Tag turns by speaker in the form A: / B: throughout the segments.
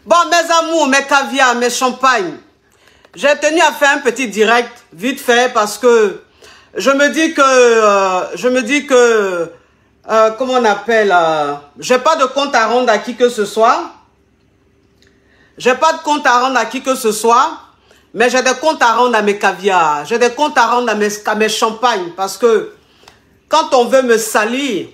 A: Bon, mes amours, mes caviars, mes champagnes, j'ai tenu à faire un petit direct, vite fait, parce que je me dis que, comment on appelle, j'ai pas de compte à rendre à qui que ce soit. J'ai pas de compte à rendre à qui que ce soit, mais j'ai des comptes à rendre à mes caviars, j'ai des comptes à rendre à mes champagnes, parce que quand on veut me salir,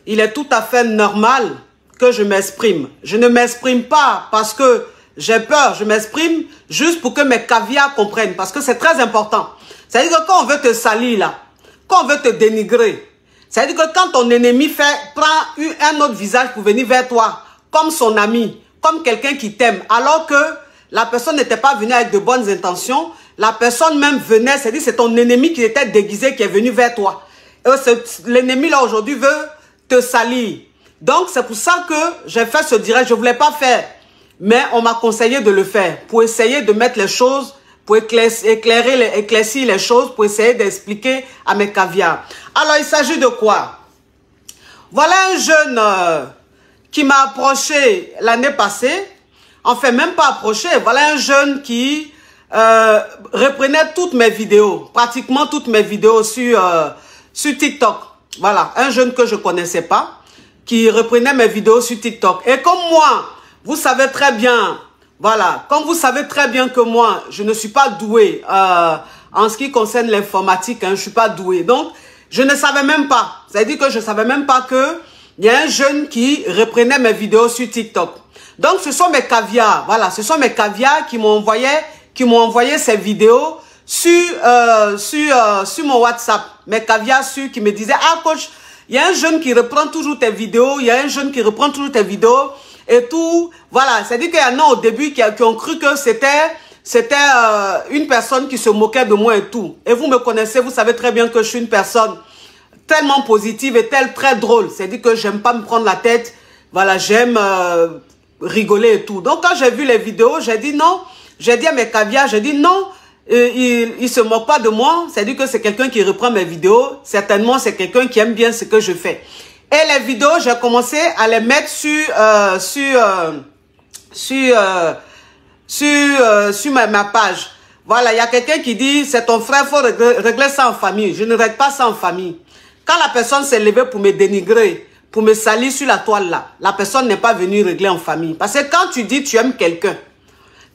A: il est tout à fait normal que je m'exprime. Je ne m'exprime pas parce que j'ai peur, je m'exprime juste pour que mes caviars comprennent, parce que c'est très important. C'est-à-dire que quand on veut te salir là, quand on veut te dénigrer, c'est-à-dire que quand ton ennemi prend un autre visage pour venir vers toi, comme son ami, comme quelqu'un qui t'aime, alors que la personne n'était pas venue avec de bonnes intentions, la personne même venait, c'est-à-dire c'est ton ennemi qui était déguisé, qui est venu vers toi. L'ennemi là aujourd'hui veut te salir. Donc c'est pour ça que j'ai fait ce direct. Je ne voulais pas faire, mais on m'a conseillé de le faire pour essayer de mettre les choses, pour éclaircir les choses, pour essayer d'expliquer à mes caviars. Alors il s'agit de quoi? Voilà un jeune qui m'a approché l'année passée. Enfin même pas approché. Voilà un jeune qui reprenait toutes mes vidéos, pratiquement toutes mes vidéos sur TikTok. Voilà, un jeune que je ne connaissais pas, qui reprenait mes vidéos sur TikTok. Et comme moi, vous savez très bien, voilà, comme vous savez très bien que moi, je ne suis pas doué en ce qui concerne l'informatique, hein, je ne suis pas doué. Donc, je ne savais même pas, c'est-à-dire que je ne savais même pas qu'il y a un jeune qui reprenait mes vidéos sur TikTok. Donc, ce sont mes caviars, voilà, ce sont mes caviars qui m'ont envoyé ces vidéos sur mon WhatsApp. Mes caviars qui me disaient, ah coach, il y a un jeune qui reprend toujours tes vidéos, il y a un jeune qui reprend toujours tes vidéos et tout. Voilà, c'est-à-dire qu'il y en a au début qui ont cru que c'était une personne qui se moquait de moi et tout. Et vous me connaissez, vous savez très bien que je suis une personne tellement positive et très drôle. C'est-à-dire que j'aime pas me prendre la tête. Voilà, j'aime rigoler et tout. Donc quand j'ai vu les vidéos, j'ai dit non. J'ai dit à mes caviars, j'ai dit non. Il se moque pas de moi, c'est-à-dire que c'est quelqu'un qui reprend mes vidéos, certainement c'est quelqu'un qui aime bien ce que je fais. Et les vidéos, j'ai commencé à les mettre sur ma page. Voilà, il y a quelqu'un qui dit, c'est ton frère, il faut régler ça en famille. Je ne règle pas ça en famille. Quand la personne s'est levée pour me dénigrer, pour me salir sur la toile là, la personne n'est pas venue régler en famille. Parce que quand tu dis tu aimes quelqu'un,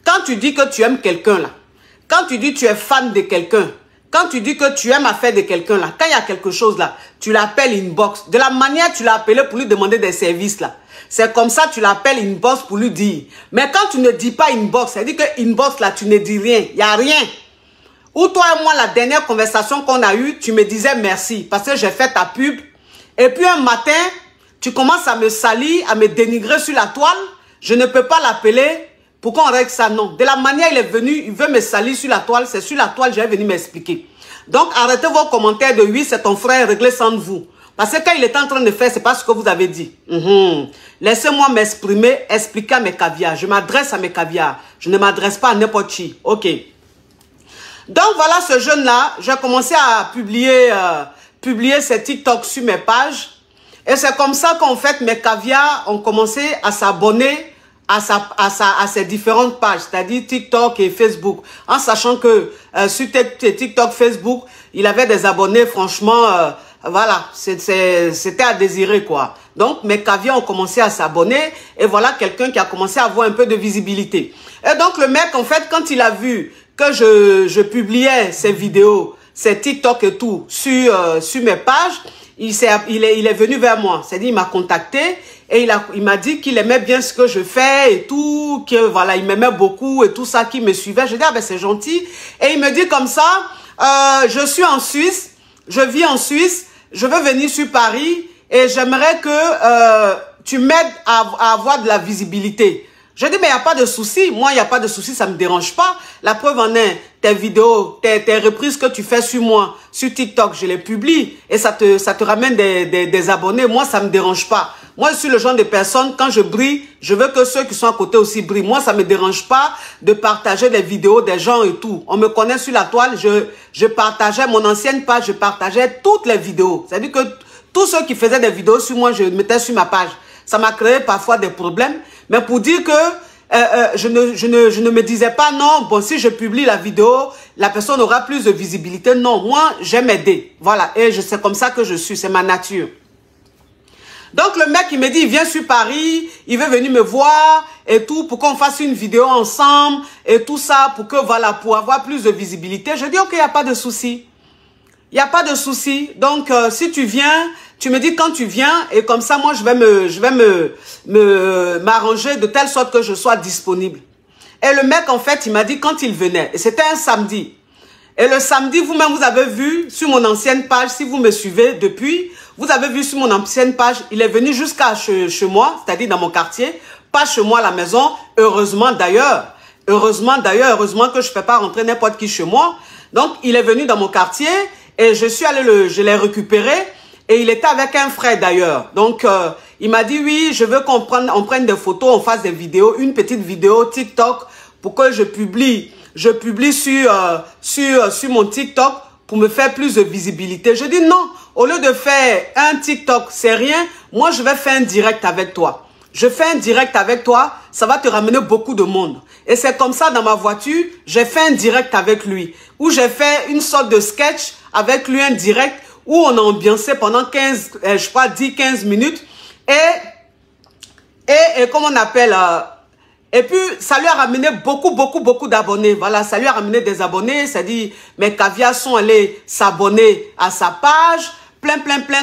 A: quand tu dis que tu aimes quelqu'un là, quand tu dis que tu es fan de quelqu'un, quand tu dis que tu aimes affaire de quelqu'un là, quand il y a quelque chose là, tu l'appelles inbox. De la manière tu l'as appelé pour lui demander des services là. C'est comme ça tu l'appelles inbox pour lui dire. Mais quand tu ne dis pas inbox, ça veut dire que inbox là, tu ne dis rien. Il n'y a rien. Ou toi et moi, la dernière conversation qu'on a eue, tu me disais merci parce que j'ai fait ta pub. Et puis un matin, tu commences à me salir, à me dénigrer sur la toile. Je ne peux pas l'appeler. Pourquoi on règle ça? Non. De la manière il est venu, il veut me salir sur la toile. C'est sur la toile que j'ai venu m'expliquer. Donc, arrêtez vos commentaires de oui, c'est ton frère, réglez sans vous. Parce que quand il est en train de faire, c'est pas ce que vous avez dit. Laissez-moi m'exprimer, expliquer à mes caviars. Je m'adresse à mes caviars. Je ne m'adresse pas à n'importe qui. Ok. Donc, voilà ce jeune-là. J'ai commencé à publier ses TikTok sur mes pages. Et c'est comme ça qu'en fait, mes caviars ont commencé à s'abonner à ses différentes pages, c'est-à-dire TikTok et Facebook, en sachant que sur TikTok, Facebook, il avait des abonnés, franchement, voilà, c'était à désirer, quoi. Donc, mes caviars ont commencé à s'abonner, et voilà quelqu'un qui a commencé à avoir un peu de visibilité. Et donc, le mec, en fait, quand il a vu que je publiais ces vidéos, ces TikTok et tout, sur mes pages, il est venu vers moi, c'est-à-dire il m'a contacté, et il m'a dit qu'il aimait bien ce que je fais et tout, que voilà, il m'aimait beaucoup et tout ça, qu'il me suivait. Je dis, ah ben c'est gentil. Et il me dit comme ça, je suis en Suisse, je vis en Suisse, je veux venir sur Paris et j'aimerais que tu m'aides à avoir de la visibilité. Je dis, mais il n'y a pas de souci. Moi, il n'y a pas de souci, ça ne me dérange pas. La preuve en est, tes vidéos, tes reprises que tu fais sur moi, sur TikTok, je les publie et ça te ramène des abonnés. Moi, ça ne me dérange pas. Moi, je suis le genre de personne, quand je brille, je veux que ceux qui sont à côté aussi brillent. Moi, ça ne me dérange pas de partager des vidéos des gens et tout. On me connaît sur la toile, je partageais mon ancienne page, je partageais toutes les vidéos. C'est-à-dire que tous ceux qui faisaient des vidéos sur moi, je mettais sur ma page. Ça m'a créé parfois des problèmes. Mais pour dire que je ne me disais pas non, bon, si je publie la vidéo, la personne aura plus de visibilité. Non, moi, j'aime aider. Voilà, et c'est comme ça que je suis, c'est ma nature. Donc le mec, il me dit, il vient sur Paris, il veut venir me voir et tout, pour qu'on fasse une vidéo ensemble et tout ça, pour que, voilà, pour avoir plus de visibilité. Je dis, ok, il n'y a pas de souci. Il n'y a pas de souci. Donc, si tu viens, tu me dis quand tu viens et comme ça, moi, je vais m'arranger de telle sorte que je sois disponible. Et le mec, en fait, il m'a dit quand il venait, et c'était un samedi. Et le samedi, vous-même, vous avez vu sur mon ancienne page, si vous me suivez depuis, vous avez vu sur mon ancienne page, il est venu jusqu'à chez moi, c'est-à-dire dans mon quartier, pas chez moi à la maison, heureusement d'ailleurs. Heureusement que je ne fais pas rentrer n'importe qui chez moi. Donc, il est venu dans mon quartier et je suis allé je l'ai récupéré et il était avec un frère d'ailleurs. Donc, il m'a dit, oui, je veux qu'on prenne des photos, on fasse des vidéos, une petite vidéo TikTok pour que je publie sur mon TikTok pour me faire plus de visibilité. Je dis non, au lieu de faire un TikTok, c'est rien, moi je vais faire un direct avec toi. Je fais un direct avec toi, ça va te ramener beaucoup de monde. Et c'est comme ça dans ma voiture, j'ai fait un direct avec lui, où j'ai fait une sorte de sketch avec lui, un direct, où on a ambiancé pendant 10-15 minutes. Et comment on appelle... et puis, ça lui a ramené beaucoup d'abonnés. Voilà, ça lui a ramené des abonnés. C'est-à-dire, mes caviars sont allés s'abonner à sa page. Plein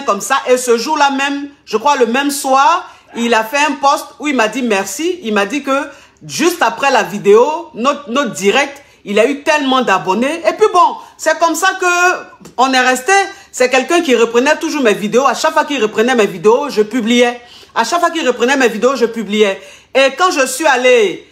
A: comme ça. Et ce jour-là même, je crois le même soir, il a fait un post où il m'a dit merci. Il m'a dit que juste après la vidéo, notre direct, il a eu tellement d'abonnés. Et puis bon, c'est comme ça que on est resté. C'est quelqu'un qui reprenait toujours mes vidéos. À chaque fois qu'il reprenait mes vidéos, je publiais. À chaque fois qu'il reprenait mes vidéos, je publiais. Et quand je suis allé,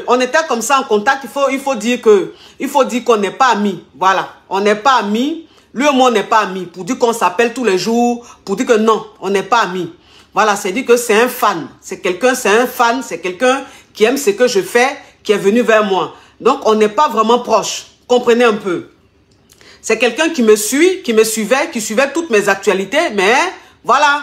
A: on était comme ça en contact. Il faut dire qu'on n'est pas amis. Voilà, on n'est pas amis. Lui et moi, on n'est pas amis. Pour dire qu'on s'appelle tous les jours, pour dire que non, on n'est pas amis. Voilà, c'est dire que c'est un fan. C'est un fan, c'est quelqu'un qui aime ce que je fais, qui est venu vers moi. Donc, on n'est pas vraiment proches. Comprenez un peu. C'est quelqu'un qui me suit, qui suivait toutes mes actualités, mais voilà.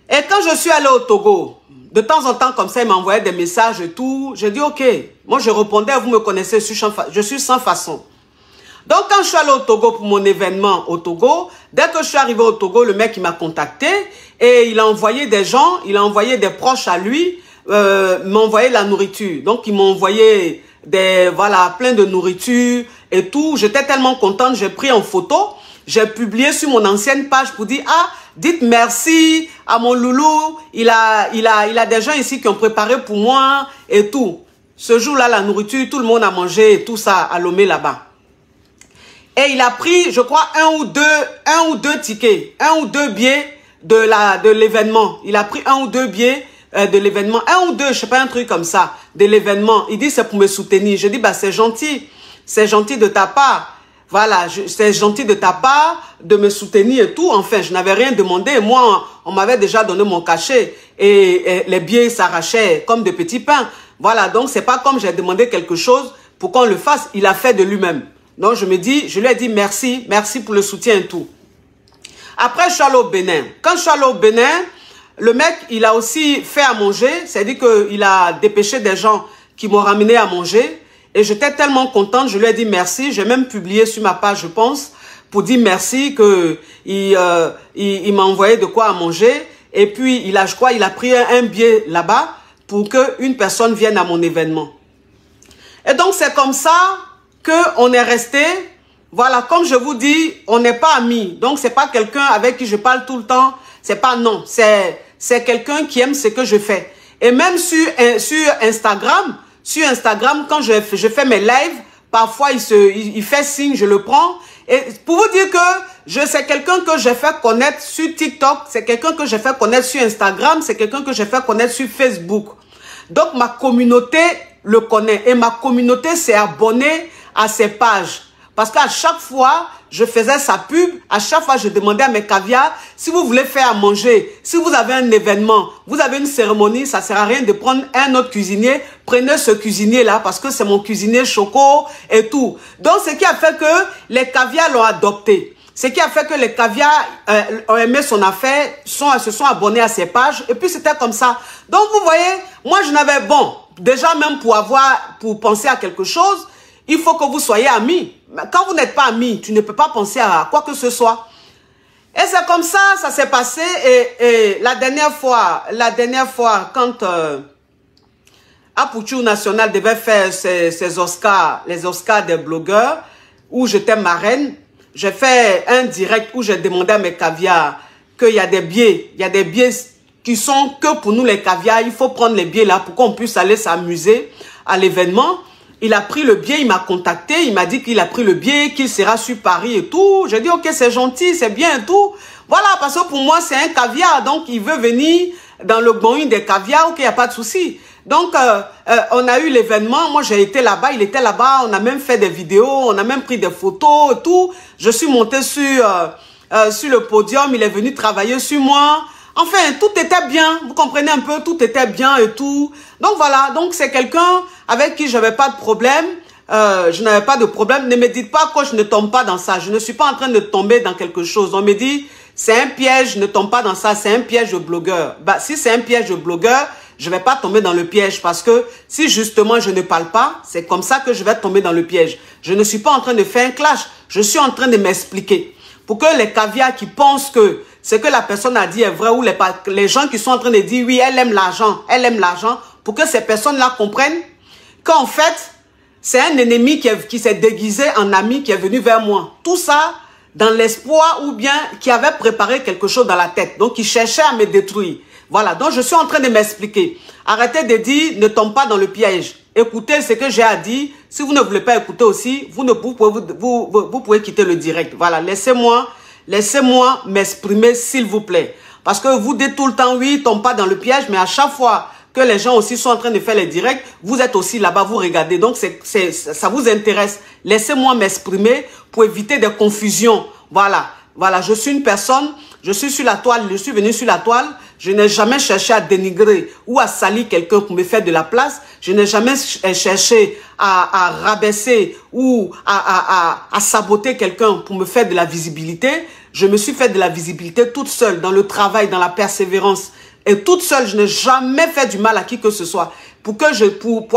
A: Et quand je suis allé au Togo, de temps en temps, comme ça, il m'envoyait des messages et tout. J'ai dit, ok. Moi, je répondais, vous me connaissez, je suis sans façon. Donc, quand je suis allé au Togo pour mon événement au Togo, dès que je suis arrivé au Togo, le mec, il m'a contacté et il a envoyé des gens, il a envoyé des proches à lui, m'a envoyé la nourriture. Donc, il m'a envoyé plein de nourriture et tout. J'étais tellement contente, j'ai pris en photo, j'ai publié sur mon ancienne page pour dire, ah, dites merci à mon loulou, il a des gens ici qui ont préparé pour moi et tout. Ce jour-là, la nourriture, tout le monde a mangé et tout ça à Lomé là-bas. Et il a pris, je crois, un ou deux tickets, un ou deux billets de l'événement. Il a pris un ou deux billets de l'événement, un ou deux, je sais pas, un truc comme ça, de l'événement. Il dit, c'est pour me soutenir. Je dis, bah, c'est gentil de ta part. Voilà, c'est gentil de ta part de me soutenir et tout. Enfin, je n'avais rien demandé. Moi, on m'avait déjà donné mon cachet et les billets s'arrachaient comme de petits pains. Voilà, donc c'est pas comme j'ai demandé quelque chose pour qu'on le fasse. Il a fait de lui-même. Donc, je lui ai dit merci pour le soutien et tout. Après, je suis allé au Bénin. Quand je suis allé au Bénin, le mec, il a aussi fait à manger. C'est-à-dire qu'il a dépêché des gens qui m'ont ramené à manger. Et j'étais tellement contente, je lui ai dit merci. J'ai même publié sur ma page, je pense, pour dire merci, il m'a envoyé de quoi à manger. Et puis, je crois, il a pris un billet là-bas pour qu'une personne vienne à mon événement. Et donc, c'est comme ça qu'on est resté. Voilà, comme je vous dis, on n'est pas amis. Donc, c'est pas quelqu'un avec qui je parle tout le temps. C'est pas non. C'est quelqu'un qui aime ce que je fais. Et même sur Instagram, quand je fais mes lives, parfois il fait signe, je le prends. Et pour vous dire que c'est quelqu'un que j'ai fait connaître sur TikTok, c'est quelqu'un que j'ai fait connaître sur Instagram, c'est quelqu'un que j'ai fait connaître sur Facebook. Donc ma communauté le connaît et ma communauté s'est abonnée à ses pages. Parce qu'à chaque fois, je faisais sa pub, à chaque fois, je demandais à mes caviars, si vous voulez faire à manger, si vous avez un événement, vous avez une cérémonie, ça ne sert à rien de prendre un autre cuisinier, prenez ce cuisinier-là, parce que c'est mon cuisinier choco et tout. Donc, ce qui a fait que les caviars l'ont adopté. Ce qui a fait que les caviars ont aimé son affaire, se sont abonnés à ses pages. Et puis c'était comme ça. Donc vous voyez, moi je n'avais... Bon, déjà même pour penser à quelque chose, il faut que vous soyez amis. Quand vous n'êtes pas amis, tu ne peux pas penser à quoi que ce soit. Et c'est comme ça, ça s'est passé. Et la dernière fois, quand Apouchou National devait faire ses Oscars, les Oscars des blogueurs, où j'étais marraine, j'ai fait un direct où j'ai demandé à mes caviars qu'il y a des billets. Il y a des billets qui sont que pour nous les caviars. Il faut prendre les billets là pour qu'on puisse aller s'amuser à l'événement. Il a pris le billet, il m'a contacté, il m'a dit qu'il a pris le billet, qu'il sera sur Paris et tout. J'ai dit ok, c'est gentil, c'est bien et tout. Voilà, parce que pour moi c'est un caviar, donc il veut venir dans le bon des caviars, ok, il n'y a pas de souci. Donc, on a eu l'événement, moi j'ai été là-bas, il était là-bas, on a même fait des vidéos, on a même pris des photos et tout. Je suis montée sur le podium, il est venu travailler sur moi. Enfin, tout était bien, vous comprenez un peu, tout était bien et tout. Donc voilà, donc c'est quelqu'un avec qui je n'avais pas de problème. Je n'avais pas de problème. Ne me dites pas que je ne tombe pas dans ça. Je ne suis pas en train de tomber dans quelque chose. On me dit, c'est un piège, ne tombe pas dans ça, c'est un piège de blogueur. Bah, si c'est un piège de blogueur, je ne vais pas tomber dans le piège parce que si justement je ne parle pas, c'est comme ça que je vais tomber dans le piège. Je ne suis pas en train de faire un clash, je suis en train de m'expliquer. Pour que les caviars qui pensent que ce que la personne a dit est vrai ou les gens qui sont en train de dire oui, elle aime l'argent, pour que ces personnes-là comprennent qu'en fait, c'est un ennemi qui s'est déguisé en ami qui est venu vers moi. Tout ça dans l'espoir ou bien qui avait préparé quelque chose dans la tête. Donc, il cherchait à me détruire. Voilà, donc je suis en train de m'expliquer. Arrêtez de dire, ne tombe pas dans le piège. Écoutez ce que j'ai à dire. Si vous ne voulez pas écouter aussi, vous pouvez quitter le direct. Voilà, laissez-moi m'exprimer s'il vous plaît. Parce que vous dites tout le temps, oui, tombe pas dans le piège, mais à chaque fois que les gens aussi sont en train de faire les directs, vous êtes aussi là-bas, vous regardez. Donc, ça vous intéresse. Laissez-moi m'exprimer pour éviter des confusions. Voilà, voilà, je suis une personne, je suis sur la toile, je suis venu sur la toile. Je n'ai jamais cherché à dénigrer ou à salir quelqu'un pour me faire de la place. Je n'ai jamais cherché à rabaisser ou à saboter quelqu'un pour me faire de la visibilité. Je me suis fait de la visibilité toute seule, dans le travail, dans la persévérance. Et toute seule, je n'ai jamais fait du mal à qui que ce soit. Pour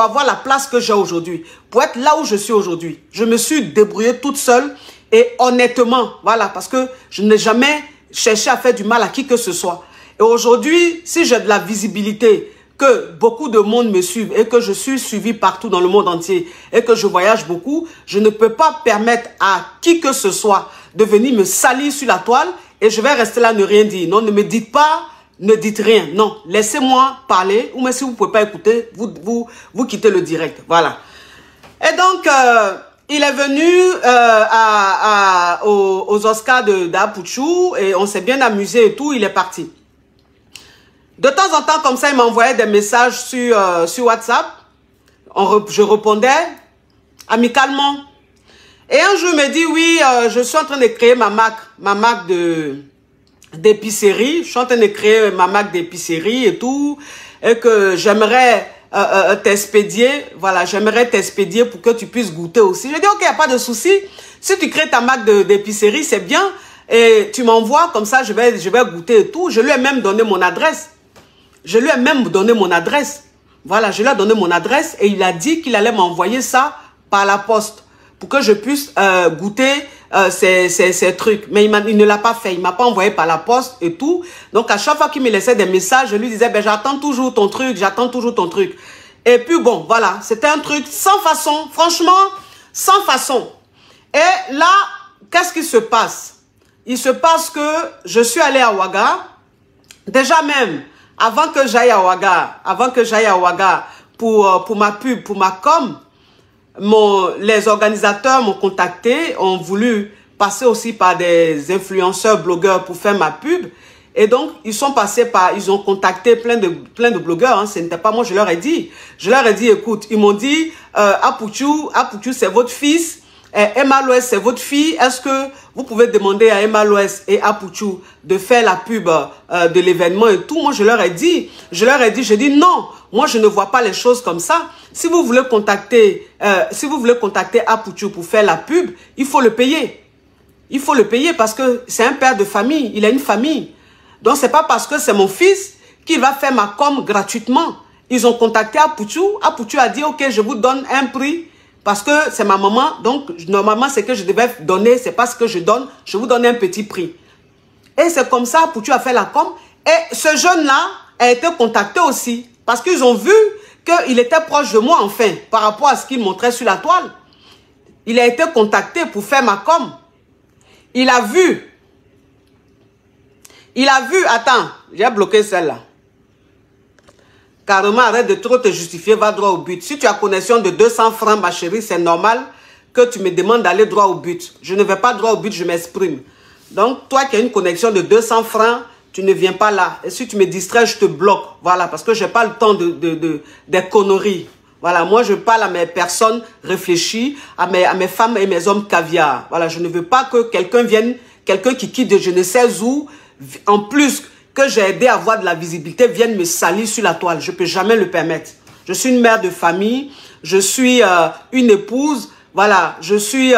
A: avoir la place que j'ai aujourd'hui, pour être là où je suis aujourd'hui. Je me suis débrouillée toute seule et honnêtement, voilà, parce que je n'ai jamais cherché à faire du mal à qui que ce soit. Et aujourd'hui, si j'ai de la visibilité, que beaucoup de monde me suivent et que je suis suivi partout dans le monde entier et que je voyage beaucoup, je ne peux pas permettre à qui que ce soit de venir me salir sur la toile et je vais rester là, ne rien dire. Non, ne me dites pas, ne dites rien. Non, laissez-moi parler ou même si vous ne pouvez pas écouter, vous quittez le direct. Voilà. Et donc, il est venu aux Oscars d'Apouchou et on s'est bien amusé et tout, il est parti. De temps en temps, comme ça, il m'envoyait des messages sur WhatsApp. Je répondais amicalement. Et un jour, il me dit, oui, je suis en train de créer ma marque d'épicerie. Je suis en train de créer ma marque d'épicerie et tout. Et que j'aimerais t'expédier. Voilà, j'aimerais t'expédier pour que tu puisses goûter aussi. Je dis, ok, il n'y a pas de souci. Si tu crées ta marque d'épicerie, c'est bien. Et tu m'envoies, comme ça, je vais goûter et tout. Je lui ai même donné mon adresse. Voilà, je lui ai donné mon adresse et il a dit qu'il allait m'envoyer ça par la poste pour que je puisse goûter ces trucs. Mais il ne l'a pas fait. Il ne m'a pas envoyé par la poste et tout. Donc, à chaque fois qu'il me laissait des messages, je lui disais, ben, j'attends toujours ton truc. Et puis, bon, voilà. C'était un truc sans façon. Franchement, sans façon. Et là, qu'est-ce qui se passe? Il se passe que je suis allée à Ouaga. Déjà même, avant que j'aille à Ouaga pour ma pub, pour ma com, les organisateurs m'ont contacté, ont voulu passer aussi par des influenceurs, blogueurs pour faire ma pub. Et donc, ils ont contacté plein de blogueurs. Hein. Ce n'était pas moi, je leur ai dit, écoute, ils m'ont dit, Apouchou, c'est votre fils. Emma Loès, c'est votre fille. Est-ce que vous pouvez demander à Emma Loès et Apouchou de faire la pub de l'événement et tout? Moi, je leur ai dit, je dis non. Moi, je ne vois pas les choses comme ça. Si vous voulez contacter Apouchou pour faire la pub, il faut le payer. il faut le payer parce que c'est un père de famille, il a une famille. Donc, c'est pas parce que c'est mon fils qu'il va faire ma com gratuitement. Ils ont contacté Apoutou. Apoutou a dit, ok, je vous donne un prix parce que c'est ma maman. Donc, normalement, c'est que je devais donner, c'est pas ce que je donne. Je vous donne un petit prix. Et c'est comme ça, Apoutou a fait la com. Et ce jeune-là a été contacté aussi parce qu'ils ont vu qu'il était proche de moi, enfin, par rapport à ce qu'il montrait sur la toile. Il a été contacté pour faire ma com. Il a vu. Attends, j'ai bloqué celle-là. Carrément, arrête de trop te justifier, va droit au but. Si tu as connexion de 200 francs, ma chérie, c'est normal que tu me demandes d'aller droit au but. Je ne vais pas droit au but, je m'exprime. Donc, toi qui as une connexion de 200 francs, tu ne viens pas là. Et si tu me distrais, je te bloque. Voilà, parce que je n'ai pas le temps des conneries. Voilà, moi, je parle à mes personnes réfléchies, à mes femmes et mes hommes caviar. Voilà, je ne veux pas que quelqu'un vienne, quelqu'un qui quitte de je ne sais où, en plus que j'ai aidé à avoir de la visibilité, vienne me salir sur la toile. Je ne peux jamais le permettre. Je suis une mère de famille, je suis une épouse, voilà, je suis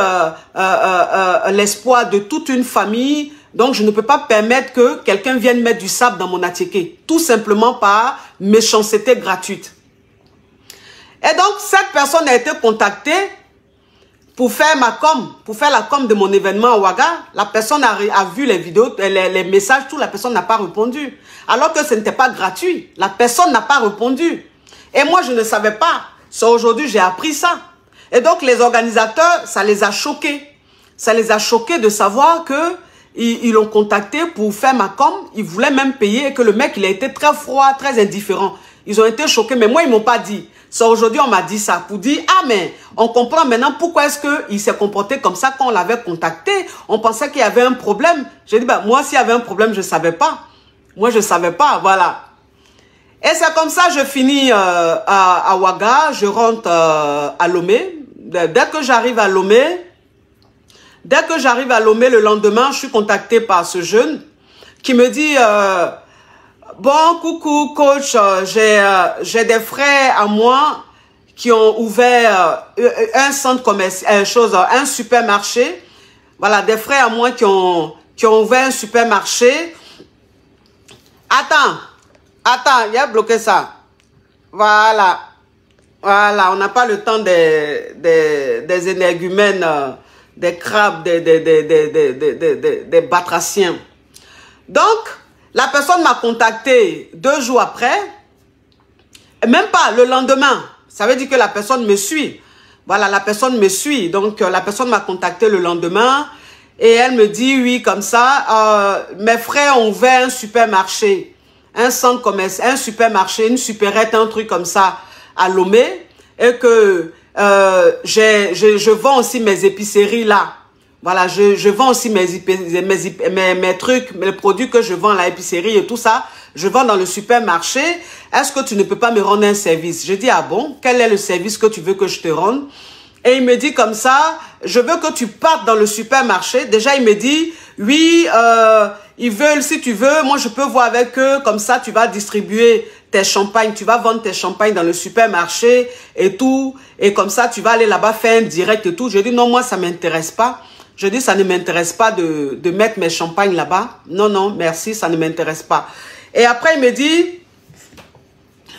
A: l'espoir de toute une famille. Donc, je ne peux pas permettre que quelqu'un vienne mettre du sable dans mon attiqué. Tout simplement par méchanceté gratuite. Et donc, cette personne a été contactée pour faire ma com, pour faire la com de mon événement à Ouaga. La personne a vu les vidéos, les messages, tout, la personne n'a pas répondu. Alors que ce n'était pas gratuit. La personne n'a pas répondu. Et moi, je ne savais pas. C'est aujourd'hui, j'ai appris ça. Et donc, les organisateurs, ça les a choqués. Ça les a choqués de savoir que ils l'ont contacté pour faire ma com. Ils voulaient même payer et que le mec, il a été très froid, très indifférent. Ils ont été choqués, mais moi, ils ne m'ont pas dit. C'est aujourd'hui, on m'a dit ça pour dire, ah mais on comprend maintenant pourquoi est-ce qu'il s'est comporté comme ça quand on l'avait contacté. On pensait qu'il y avait un problème. J'ai dit, bah, moi, s'il y avait un problème, je ne savais pas. Moi, je ne savais pas, voilà. Et c'est comme ça, je finis à Ouaga, je rentre à Lomé. Dès que j'arrive à Lomé, le lendemain, je suis contacté par ce jeune qui me dit... bon, coucou coach, j'ai des frères à moi qui ont ouvert un centre commercial, un supermarché. Voilà, des frères à moi qui ont ouvert un supermarché. Attends, il a bloqué ça. Voilà, on n'a pas le temps des énergumènes, des crabes, des batraciens. Donc, la personne m'a contacté 2 jours après, et même pas le lendemain. Ça veut dire que la personne me suit. Voilà, la personne me suit. Donc, la personne m'a contacté le lendemain et elle me dit, oui, comme ça, mes frères ont ouvert un supermarché, un centre commercial, un supermarché, une supérette, un truc comme ça à Lomé et que je vends aussi mes épiceries là. Voilà, je vends aussi mes trucs, mes produits que je vends à l'épicerie et tout ça. Je vends dans le supermarché. Est-ce que tu ne peux pas me rendre un service? Je dis, ah bon, quel est le service que tu veux que je te rende? Et il me dit comme ça, je veux que tu partes dans le supermarché. Déjà, il me dit, oui, ils veulent, si tu veux, moi je peux voir avec eux. Comme ça, tu vas distribuer tes champagnes, tu vas vendre tes champagnes dans le supermarché et tout. Et comme ça, tu vas aller là-bas faire un direct et tout. Je dis, non, moi, ça ne m'intéresse pas. Je dis, ça ne m'intéresse pas de mettre mes champagnes là-bas. Non, non, merci, ça ne m'intéresse pas. Et après, il me dit,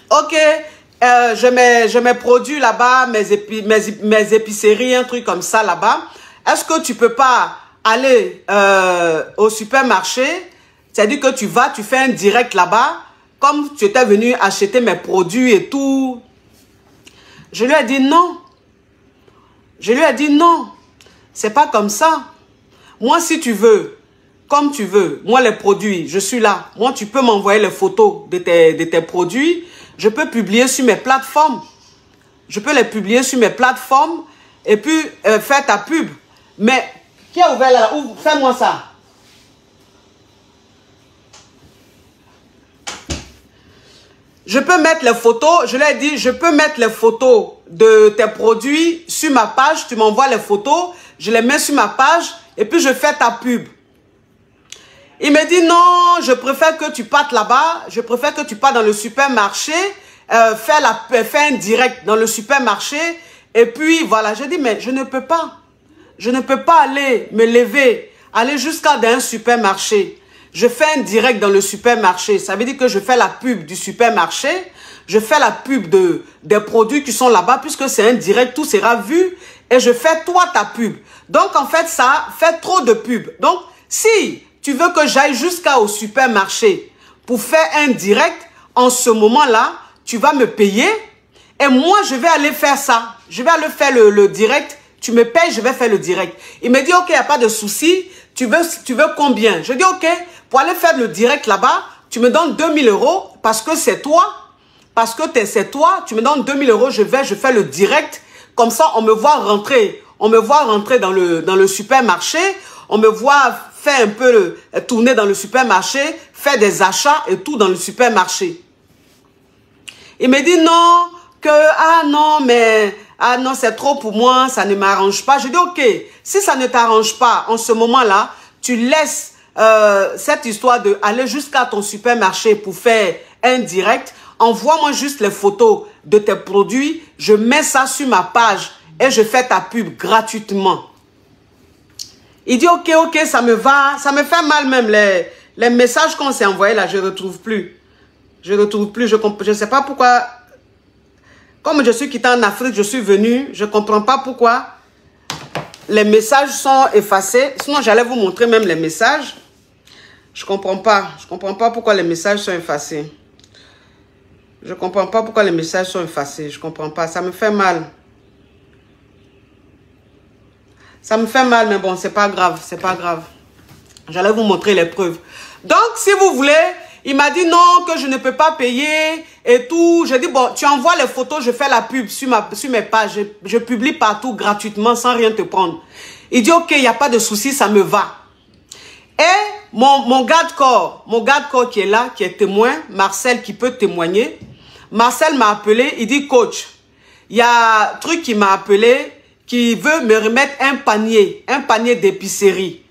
A: ok, je mets produits là-bas, mes épiceries, un truc comme ça là-bas. Est-ce que tu peux pas aller au supermarché? C'est-à-dire que tu vas, tu fais un direct là-bas, comme tu étais venu acheter mes produits et tout. Je lui ai dit non. Je lui ai dit non. C'est pas comme ça. Moi, si tu veux, comme tu veux, moi, les produits, je suis là. Moi, tu peux m'envoyer les photos de tes produits. Je peux publier sur mes plateformes. Je peux les publier sur mes plateformes et puis faire ta pub. Mais, qui a ouvert là? Fais-moi ça. Je peux mettre les photos, je l'ai dit, je peux mettre les photos de tes produits sur ma page. Tu m'envoies les photos, je les mets sur ma page et puis je fais ta pub. Il me dit non, je préfère que tu partes là-bas, je préfère que tu partes dans le supermarché, faire un direct dans le supermarché et puis voilà. J'ai dit mais je ne peux pas aller me lever aller jusqu'à dans un supermarché. Je fais un direct dans le supermarché. Ça veut dire que je fais la pub du supermarché. Je fais la pub des produits qui sont là-bas puisque c'est un direct, tout sera vu. Et je fais toi ta pub. Donc en fait, ça fait trop de pub. Donc si tu veux que j'aille jusqu'au supermarché pour faire un direct, en ce moment-là, tu vas me payer. Et moi, je vais aller faire ça. Je vais aller faire le direct. Tu me payes, je vais faire le direct. Il me dit, ok, il n'y a pas de souci. Tu veux combien? Je dis, ok, pour aller faire le direct là-bas, tu me donnes 2000 € parce que c'est toi. Parce que c'est toi, tu me donnes 2000 €, je fais le direct. Comme ça, on me voit rentrer. On me voit rentrer dans le supermarché. On me voit faire un peu tourner dans le supermarché, faire des achats et tout dans le supermarché. Il me dit non, non, c'est trop pour moi, ça ne m'arrange pas. Je dis ok, si ça ne t'arrange pas en ce moment-là, tu laisses cette histoire de aller jusqu'à ton supermarché pour faire un direct. Envoie-moi juste les photos de tes produits, je mets ça sur ma page et je fais ta pub gratuitement. Il dit ok, ça me va, ça me fait mal même les messages qu'on s'est envoyés là, je ne retrouve plus. Je ne sais pas pourquoi. Comme je suis quitté en Afrique, je suis venu, je ne comprends pas pourquoi les messages sont effacés. Sinon, j'allais vous montrer même les messages. Je ne comprends pas. Je ne comprends pas pourquoi les messages sont effacés. Je ne comprends pas pourquoi les messages sont effacés. Je ne comprends pas. Ça me fait mal. Ça me fait mal, mais bon, c'est pas grave. C'est pas grave. J'allais vous montrer les preuves. Donc, si vous voulez, il m'a dit non, que je ne peux pas payer et tout. J'ai dit, bon, tu envoies les photos, je fais la pub sur mes pages. Je publie partout gratuitement sans rien te prendre. Il dit, ok, il n'y a pas de souci, ça me va. Et mon garde-corps qui est là, qui est témoin, Marcel, qui peut témoigner. Marcel m'a appelé, il dit, coach, il y a un truc qui m'a appelé, qui veut me remettre un panier d'épicerie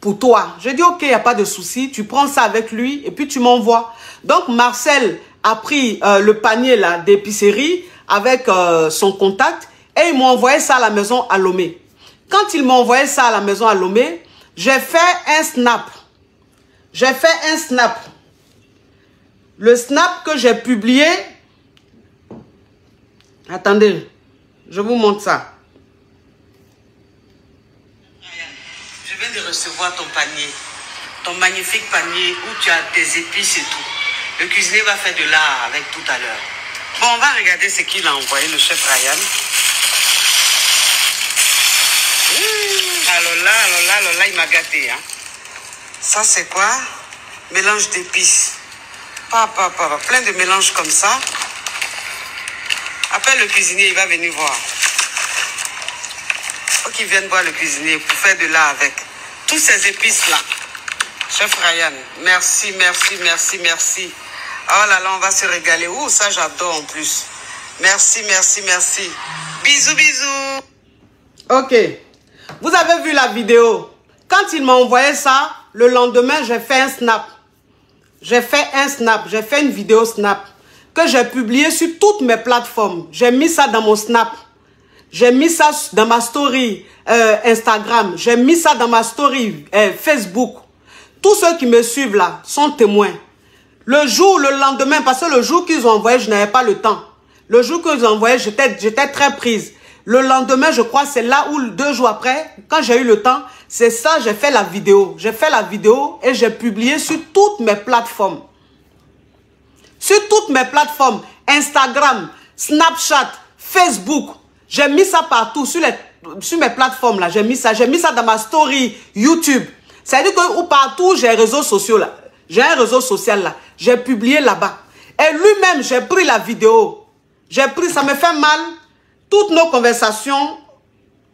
A: pour toi. Je dis, ok, il n'y a pas de souci, tu prends ça avec lui et puis tu m'envoies. Donc, Marcel a pris le panier là d'épicerie avec son contact et il m'a envoyé ça à la maison à Lomé. Quand il m'a envoyé ça à la maison à Lomé, j'ai fait un snap. J'ai fait un snap. Le snap que j'ai publié. Attendez, je vous montre ça. Je viens de recevoir ton panier. Ton magnifique panier où tu as tes épices et tout. Le cuisinier va faire de l'art avec tout à l'heure. Bon, on va regarder ce qu'il a envoyé, le chef Ryan. Alors là, il m'a gâté. Hein. Ça, c'est quoi? Mélange d'épices. Plein de mélanges comme ça. Appelle le cuisinier, il va venir voir. Faut qu'il vienne voir le cuisinier pour faire de l'art avec. Tous ces épices-là. Chef Ryan, merci. Oh là là, on va se régaler. Ouh, ça, j'adore en plus. Merci. Bisous. Ok. Vous avez vu la vidéo. Quand il m'a envoyé ça, le lendemain, j'ai fait un snap. J'ai fait une vidéo snap que j'ai publiée sur toutes mes plateformes. J'ai mis ça dans mon snap. J'ai mis ça dans ma story Instagram. J'ai mis ça dans ma story Facebook. Tous ceux qui me suivent là sont témoins. Le lendemain, parce que le jour qu'ils ont envoyé, je n'avais pas le temps. Le jour qu'ils ont envoyé, j'étais très prise. Le lendemain, je crois, c'est là où 2 jours après, quand j'ai eu le temps, c'est ça, j'ai fait la vidéo. J'ai fait la vidéo et j'ai publié sur toutes mes plateformes. Sur toutes mes plateformes, Instagram, Snapchat, Facebook. J'ai mis ça partout, sur mes plateformes là, j'ai mis ça dans ma story YouTube. C'est-à-dire que partout j'ai un réseau social là, j'ai publié là-bas. Et lui-même, j'ai pris la vidéo. Ça me fait mal. Toutes nos conversations,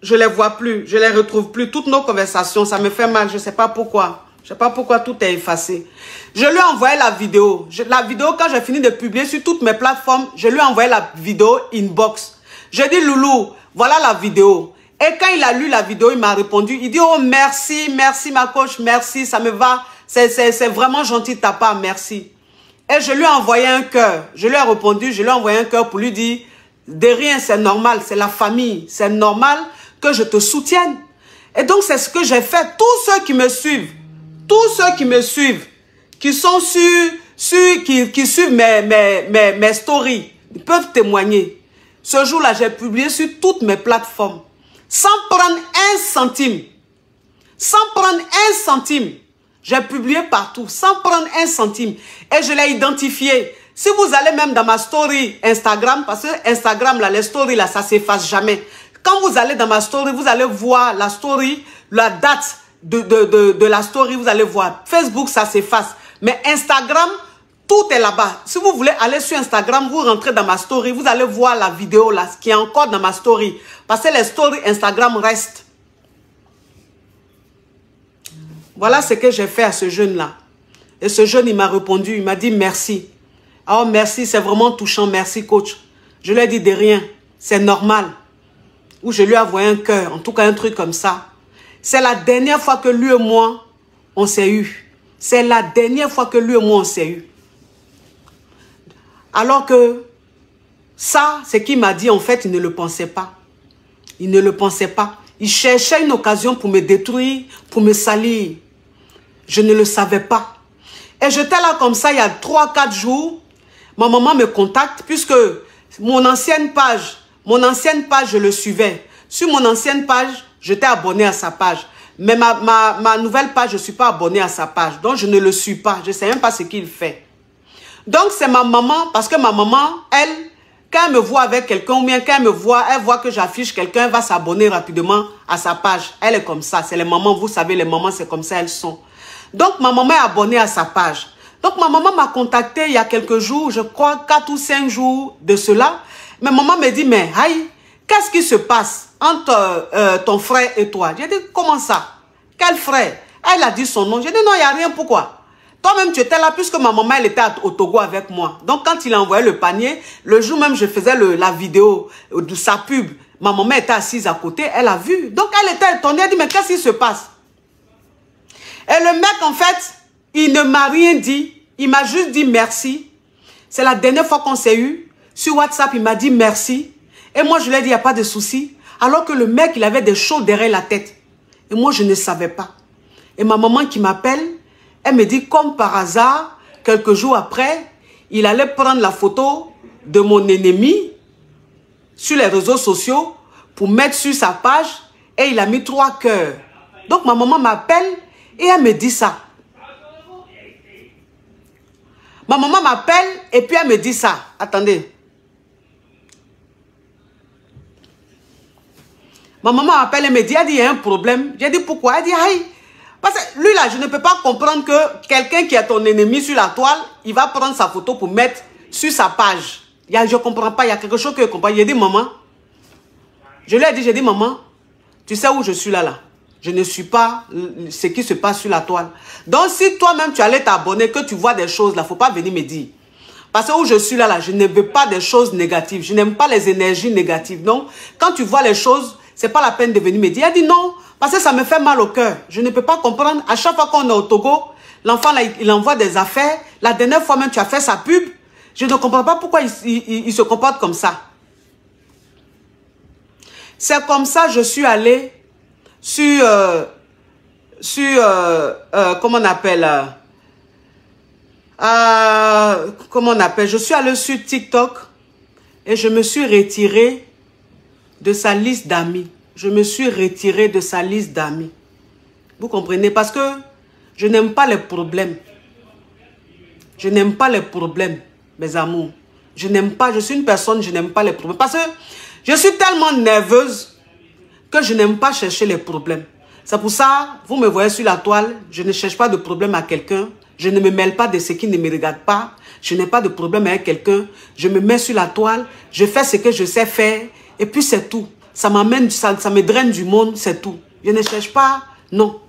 A: je les vois plus, je les retrouve plus. Toutes nos conversations, ça me fait mal, je sais pas pourquoi. Je sais pas pourquoi tout est effacé. Je lui ai envoyé la vidéo. La vidéo, quand j'ai fini de publier sur toutes mes plateformes, je lui ai envoyé la vidéo inbox. J'ai dit, Loulou, voilà la vidéo. Et quand il a lu la vidéo, il m'a répondu. Il dit, oh, merci ma coach, merci, ça me va. C'est vraiment gentil de ta part, merci. Et je lui ai envoyé un cœur. Je lui ai répondu, je lui ai envoyé un cœur pour lui dire, de rien, c'est normal, c'est la famille. C'est normal que je te soutienne. Et donc, c'est ce que j'ai fait. Tous ceux qui me suivent, qui sont qui suivent mes stories, ils peuvent témoigner. Ce jour-là, j'ai publié sur toutes mes plateformes, sans prendre un centime. Sans prendre un centime. J'ai publié partout, sans prendre un centime. Et je l'ai identifié. Si vous allez même dans ma story Instagram, parce que Instagram, là, les stories, là, ça ne s'efface jamais. Quand vous allez dans ma story, vous allez voir la story, la date de la story, vous allez voir. Facebook, ça s'efface. Mais Instagram, tout est là-bas. Si vous voulez aller sur Instagram, vous rentrez dans ma story, vous allez voir la vidéo là, ce qui est encore dans ma story. Parce que les stories Instagram restent. Voilà ce que j'ai fait à ce jeune-là. Et ce jeune, il m'a répondu, il m'a dit merci. Oh merci, c'est vraiment touchant, merci coach. Je lui ai dit de rien, c'est normal. Ou je lui ai envoyé un cœur, en tout cas un truc comme ça. C'est la dernière fois que lui et moi, on s'est eu. C'est la dernière fois que lui et moi, on s'est eu. Alors que ça, ce qu'il m'a dit, en fait, il ne le pensait pas. Il ne le pensait pas. Il cherchait une occasion pour me détruire, pour me salir. Je ne le savais pas. Et j'étais là comme ça, il y a 3-4 jours. Ma maman me contacte, puisque mon ancienne page, je le suivais. Sur mon ancienne page, j'étais abonné à sa page. Mais ma nouvelle page, je ne suis pas abonné à sa page. Donc, je ne le suis pas. Je ne sais même pas ce qu'il fait. Donc, c'est ma maman, parce que ma maman, elle, quand elle me voit avec quelqu'un, ou bien quand elle voit que j'affiche quelqu'un, elle va s'abonner rapidement à sa page. Elle est comme ça. C'est les mamans, vous savez, les mamans, c'est comme ça, elles sont. Donc, ma maman est abonnée à sa page. Donc, ma maman m'a contacté il y a quelques jours, je crois 4 ou 5 jours de cela. Mais maman me dit, mais aïe, qu'est-ce qui se passe entre ton frère et toi? J'ai dit, comment ça? Quel frère? Elle a dit son nom. J'ai dit, non, il n'y a rien, pourquoi? Toi-même, tu étais là, puisque ma maman, elle était au Togo avec moi. Donc, quand il a envoyé le panier, le jour même, je faisais la vidéo de sa pub. Ma maman était assise à côté, elle a vu. Donc, elle était étonnée, elle dit, mais qu'est-ce qui se passe? Et le mec, en fait, il ne m'a rien dit. Il m'a juste dit merci. C'est la dernière fois qu'on s'est eu. Sur WhatsApp, il m'a dit merci. Et moi, je lui ai dit, il n'y a pas de souci. Alors que le mec, il avait des choses derrière la tête. Et moi, je ne savais pas. Et ma maman qui m'appelle, elle me dit, comme par hasard, quelques jours après, il allait prendre la photo de mon ennemi sur les réseaux sociaux pour mettre sur sa page et il a mis 3 cœurs. Donc, ma maman m'appelle et elle me dit ça. Ma maman m'appelle et puis elle me dit ça. Attendez. Ma maman m'appelle et me dit, elle dit, il y a un problème. J'ai dit, pourquoi? Elle dit, aïe. Parce que lui là, je ne peux pas comprendre que quelqu'un qui est ton ennemi sur la toile, il va prendre sa photo pour mettre sur sa page. Je ne comprends pas, il y a quelque chose que je comprends. J'ai dit, maman. Je lui ai dit, j'ai dit, maman, tu sais où je suis là? Je ne suis pas ce qui se passe sur la toile. Donc, si toi-même, tu allais t'abonner, que tu vois des choses là, il ne faut pas venir me dire. Parce que où je suis là, je ne veux pas des choses négatives. Je n'aime pas les énergies négatives. Donc, quand tu vois les choses, ce n'est pas la peine de venir me dire. Elle dit non, parce que ça me fait mal au cœur. Je ne peux pas comprendre. À chaque fois qu'on est au Togo, l'enfant, là, il envoie des affaires. La dernière fois même, tu as fait sa pub. Je ne comprends pas pourquoi il se comporte comme ça. C'est comme ça, je suis allée sur comment on appelle je suis allée sur TikTok et je me suis retirée de sa liste d'amis. Je me suis retirée de sa liste d'amis. Vous comprenez? Parce que je n'aime pas les problèmes. Je n'aime pas les problèmes, mes amours. Je n'aime pas, je suis une personne, je n'aime pas les problèmes. Parce que je suis tellement nerveuse que je n'aime pas chercher les problèmes. C'est pour ça, vous me voyez sur la toile, je ne cherche pas de problème à quelqu'un. Je ne me mêle pas de ce qui ne me regarde pas. Je n'ai pas de problème avec quelqu'un. Je me mets sur la toile, je fais ce que je sais faire et puis c'est tout. Ça m'amène, ça me draine du monde, c'est tout. Je ne cherche pas, non.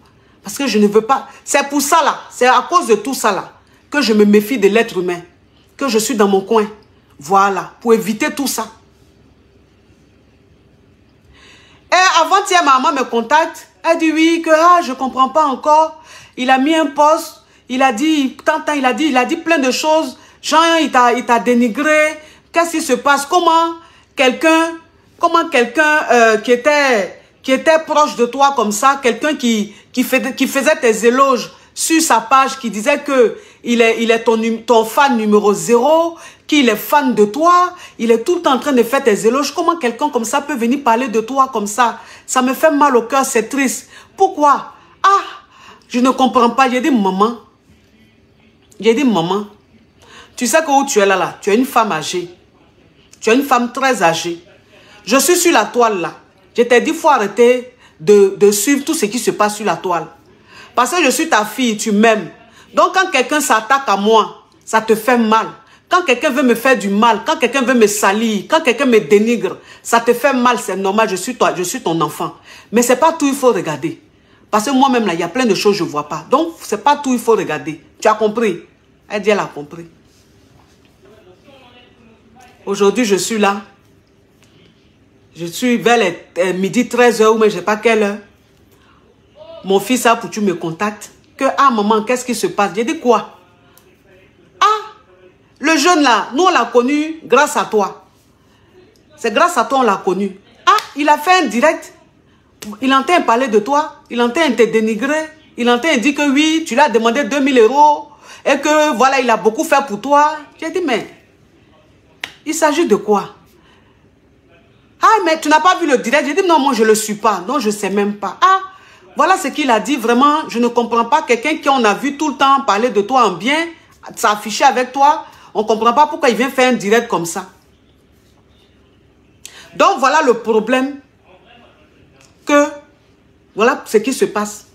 A: Parce que je ne veux pas. C'est pour ça là, c'est à cause de tout ça là, que je me méfie de l'être humain. Que je suis dans mon coin. Voilà, pour éviter tout ça. Et avant-hier, ma maman me contacte. Elle dit oui, que je ne comprends pas encore. Il a mis un post. Il a dit, il a dit plein de choses. Jean, il t'a dénigré. Qu'est-ce qui se passe? Comment quelqu'un qui était proche de toi comme ça, quelqu'un qui faisait tes éloges sur sa page, qui disait que il est ton fan numéro 0, qu'il est fan de toi, il est tout le temps en train de faire tes éloges. Comment quelqu'un comme ça peut venir parler de toi comme ça? Ça me fait mal au cœur, c'est triste. Pourquoi? Ah, je ne comprends pas. J'ai dit, maman, tu sais que où tu es là, tu es une femme âgée. Tu es une femme très âgée. Je suis sur la toile là. Je t'ai dit, il faut arrêter de suivre tout ce qui se passe sur la toile. Parce que je suis ta fille, tu m'aimes. Donc quand quelqu'un s'attaque à moi, ça te fait mal. Quand quelqu'un veut me faire du mal, quand quelqu'un veut me salir, quand quelqu'un me dénigre, ça te fait mal, c'est normal, je suis ton enfant. Mais c'est pas tout il faut regarder. Parce que moi-même là, il y a plein de choses que je ne vois pas. Donc, c'est pas tout il faut regarder. Tu as compris? Elle dit, elle a compris. Aujourd'hui, je suis là. Je suis vers les midi 13h ou mais je ne sais pas quelle heure. Mon fils a pour tu me contactes. Que, ah maman, qu'est-ce qui se passe? J'ai dit quoi? Ah, le jeune là, nous on l'a connu grâce à toi. C'est grâce à toi on l'a connu. Ah, il a fait un direct. Il entend parler de toi. Il entend te dénigrer. Il entend dire que oui, tu lui as demandé 2000 € et que voilà, il a beaucoup fait pour toi. J'ai dit, mais il s'agit de quoi? Ah, mais tu n'as pas vu le direct? J'ai dit, non, moi je ne le suis pas. Non, je ne sais même pas. Ah, voilà ce qu'il a dit. Vraiment, je ne comprends pas. Quelqu'un qui on a vu tout le temps parler de toi en bien, s'afficher avec toi, on ne comprend pas pourquoi il vient faire un direct comme ça. Donc, voilà le problème. Voilà ce qui se passe.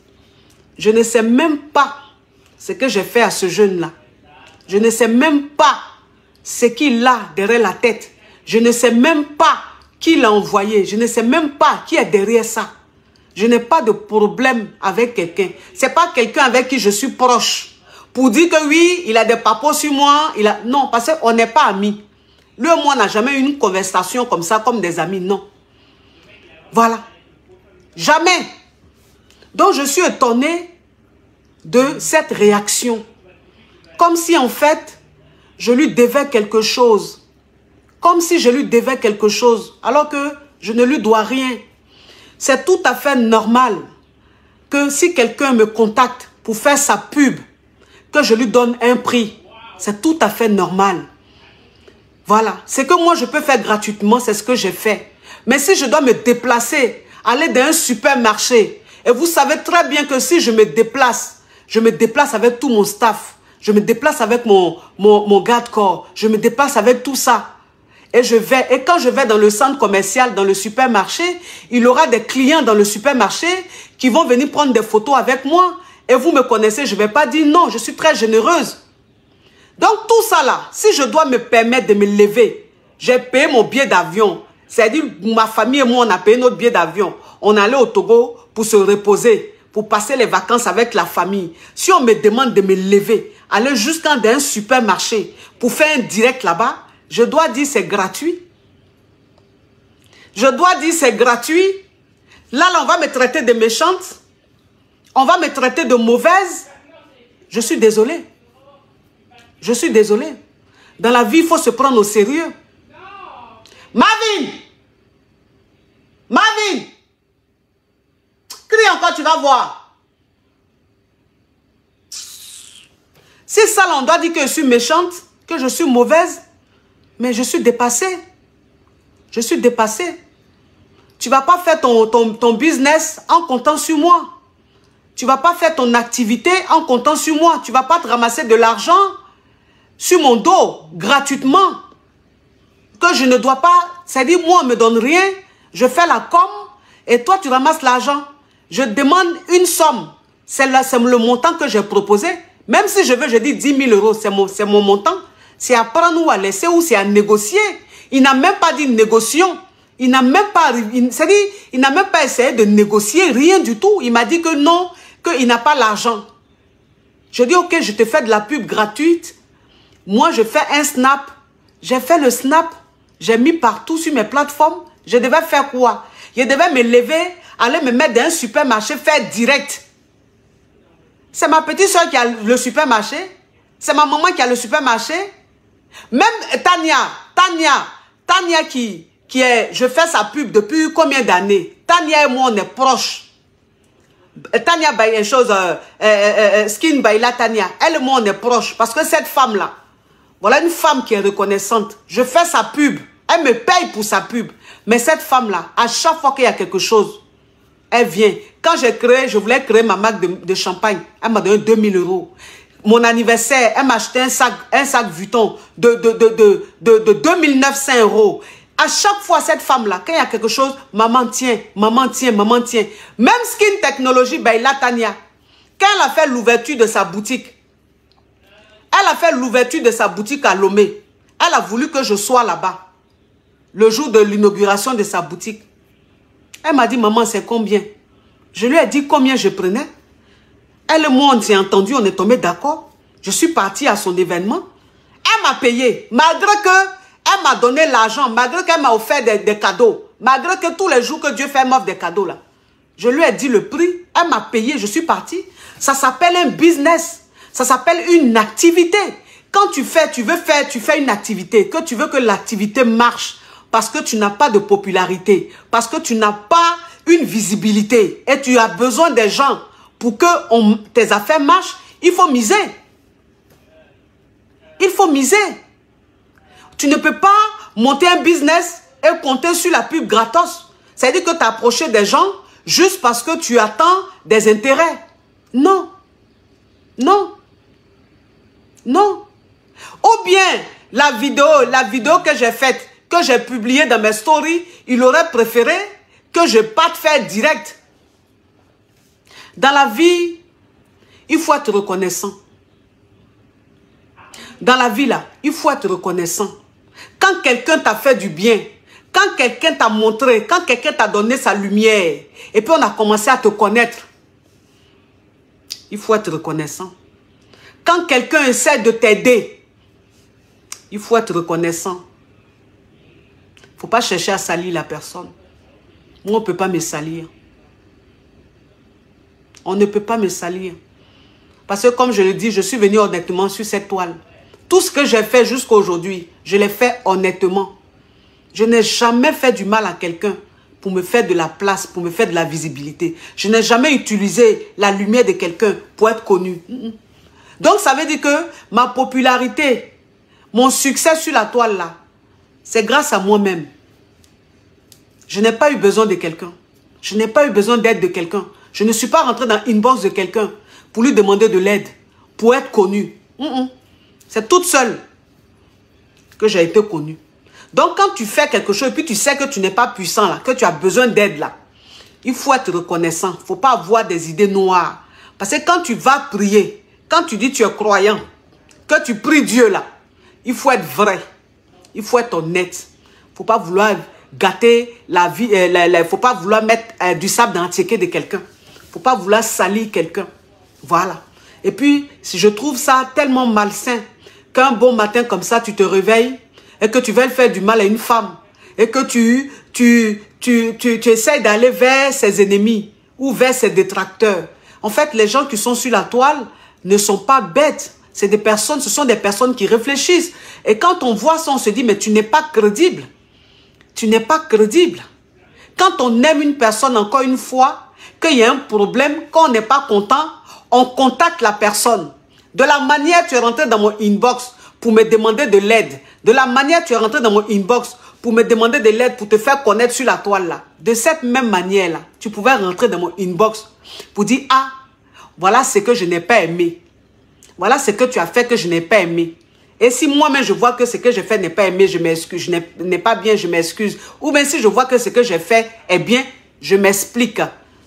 A: Je ne sais même pas ce que j'ai fait à ce jeune-là. Je ne sais même pas ce qu'il a derrière la tête. Je ne sais même pas qui l'a envoyé. Je ne sais même pas qui est derrière ça. Je n'ai pas de problème avec quelqu'un. Ce n'est pas quelqu'un avec qui je suis proche. Pour dire que oui, il a des papos sur moi. Non, parce qu'on n'est pas amis. Lui et moi, on n'a jamais eu une conversation comme ça, comme des amis. Non. Voilà. Jamais. Donc, je suis étonnée de cette réaction. Comme si, en fait, je lui devais quelque chose. Comme si je lui devais quelque chose, alors que je ne lui dois rien. C'est tout à fait normal que si quelqu'un me contacte pour faire sa pub, que je lui donne un prix. C'est tout à fait normal. Voilà. Ce que moi, je peux faire gratuitement, c'est ce que j'ai fait. Mais si je dois me déplacer, aller dans un supermarché, et vous savez très bien que si je me déplace avec tout mon staff, je me déplace avec mon garde-corps, je me déplace avec tout ça. Et quand je vais dans le centre commercial, dans le supermarché, il y aura des clients dans le supermarché qui vont venir prendre des photos avec moi. Et vous me connaissez, je ne vais pas dire non, je suis très généreuse. Donc tout ça là, si je dois me permettre de me lever, j'ai payé mon billet d'avion. C'est-à-dire, ma famille et moi, on a payé notre billet d'avion. On allait au Togo pour se reposer, pour passer les vacances avec la famille. Si on me demande de me lever, aller jusqu'à un supermarché pour faire un direct là-bas, je dois dire c'est gratuit. Je dois dire c'est gratuit. Là, on va me traiter de méchante. On va me traiter de mauvaise. Je suis désolée. Je suis désolée. Dans la vie, il faut se prendre au sérieux. Marvin! Marvin! Crie encore, tu vas voir. Si ça, on doit dire que je suis méchante, que je suis mauvaise, mais je suis dépassée. Je suis dépassée. Tu ne vas pas faire ton business en comptant sur moi. Tu ne vas pas faire ton activité en comptant sur moi. Tu ne vas pas te ramasser de l'argent sur mon dos, gratuitement. Que je ne dois pas, c'est-à-dire moi on ne me donne rien, je fais la com et toi tu ramasses l'argent. Je demande une somme, c'est le montant que j'ai proposé. Même si je veux, je dis 10 000 €, c'est mon montant. C'est à prendre ou à laisser ou c'est à négocier. Il n'a même pas dit négociation. Il n'a même pas, c'est-à-dire, il n'a même pas essayé de négocier, rien du tout. Il m'a dit que non, qu'il n'a pas l'argent. Je dis ok, je te fais de la pub gratuite. Moi je fais un snap. J'ai fait le snap. J'ai mis partout sur mes plateformes. Je devais faire quoi? Je devais me lever, aller me mettre dans un supermarché, faire direct. C'est ma petite soeur qui a le supermarché. C'est ma maman qui a le supermarché. Même Tania qui est... Je fais sa pub depuis combien d'années? Tania et moi, on est proches. Tania Baye, une chose, Skin Baila Tania. Elle et moi, on est proches. Parce que cette femme-là, voilà une femme qui est reconnaissante. Je fais sa pub. Elle me paye pour sa pub. Mais cette femme-là, à chaque fois qu'il y a quelque chose, elle vient. Quand je voulais créer ma marque de champagne, elle m'a donné 2000 €. Mon anniversaire, elle m'a acheté un sac Vuitton de 2900 €. À chaque fois, cette femme-là, quand il y a quelque chose, maman tient, maman tient, maman tient. Même Skin Technologie, Baila Tania, quand elle a fait l'ouverture de sa boutique, à Lomé, elle a voulu que je sois là-bas, le jour de l'inauguration de sa boutique. Elle m'a dit, maman, c'est combien? Je lui ai dit combien je prenais. Elle et moi, on s'est entendu, on est tombé d'accord. Je suis partie à son événement. Elle m'a payé, malgré qu'elle m'a donné l'argent, malgré qu'elle m'a offert des cadeaux, malgré que tous les jours que Dieu fait m'offre des cadeaux là. Je lui ai dit le prix, elle m'a payé, je suis partie. Ça s'appelle un business, ça s'appelle une activité. Quand tu fais une activité, que tu veux que l'activité marche, parce que tu n'as pas de popularité, parce que tu n'as pas une visibilité et tu as besoin des gens pour que tes affaires marchent, il faut miser. Il faut miser. Tu ne peux pas monter un business et compter sur la pub gratos. C'est-à-dire que tu as approché des gens juste parce que tu attends des intérêts. Non. Non. Non. Ou bien, la vidéo que j'ai faite, que j'ai publiée dans mes stories, il aurait préféré que je parte faire direct. Dans la vie, il faut être reconnaissant. Dans la vie, là, il faut être reconnaissant. Quand quelqu'un t'a fait du bien, quand quelqu'un t'a montré, quand quelqu'un t'a donné sa lumière, et puis on a commencé à te connaître, il faut être reconnaissant. Quand quelqu'un essaie de t'aider, il faut être reconnaissant. Il ne faut pas chercher à salir la personne. Moi, on ne peut pas me salir. On ne peut pas me salir. Parce que comme je le dis, je suis venu honnêtement sur cette toile. Tout ce que j'ai fait jusqu'à aujourd'hui, je l'ai fait honnêtement. Je n'ai jamais fait du mal à quelqu'un pour me faire de la place, pour me faire de la visibilité. Je n'ai jamais utilisé la lumière de quelqu'un pour être connu. Donc ça veut dire que ma popularité, mon succès sur la toile là, c'est grâce à moi-même. Je n'ai pas eu besoin de quelqu'un. Je n'ai pas eu besoin d'aide de quelqu'un. Je ne suis pas rentré dans l'inbox de quelqu'un pour lui demander de l'aide, pour être connu. C'est toute seule que j'ai été connue. Donc quand tu fais quelque chose et puis tu sais que tu n'es pas puissant là, que tu as besoin d'aide là, il faut être reconnaissant. Il ne faut pas avoir des idées noires. Parce que quand tu vas prier, quand tu dis que tu es croyant, que tu pries Dieu là, il faut être vrai. Il faut être honnête. Il ne faut pas vouloir gâter la vie. Il ne faut pas vouloir mettre du sable dans le ticket de quelqu'un. Il ne faut pas vouloir salir quelqu'un. Voilà. Et puis, si je trouve ça tellement malsain qu'un bon matin comme ça, tu te réveilles et que tu veux faire du mal à une femme et que tu essaies d'aller vers ses ennemis ou vers ses détracteurs. En fait, les gens qui sont sur la toile ne sont pas bêtes. C'est des personnes, ce sont des personnes qui réfléchissent. Et quand on voit ça, on se dit, mais tu n'es pas crédible. Tu n'es pas crédible. Quand on aime une personne, encore une fois, qu'il y a un problème, quand on n'est pas content, on contacte la personne. De la manière tu es rentré dans mon inbox pour me demander de l'aide. De la manière tu es rentré dans mon inbox pour me demander de l'aide, pour te faire connaître sur la toile là. De cette même manière là, tu pouvais rentrer dans mon inbox pour dire, ah, voilà ce que je n'ai pas aimé. Voilà ce que tu as fait que je n'ai pas aimé. Et si moi-même je vois que ce que j'ai fait n'est pas aimé, je m'excuse. Je n'ai pas bien, je m'excuse. Ou bien si je vois que ce que j'ai fait est bien, je m'explique.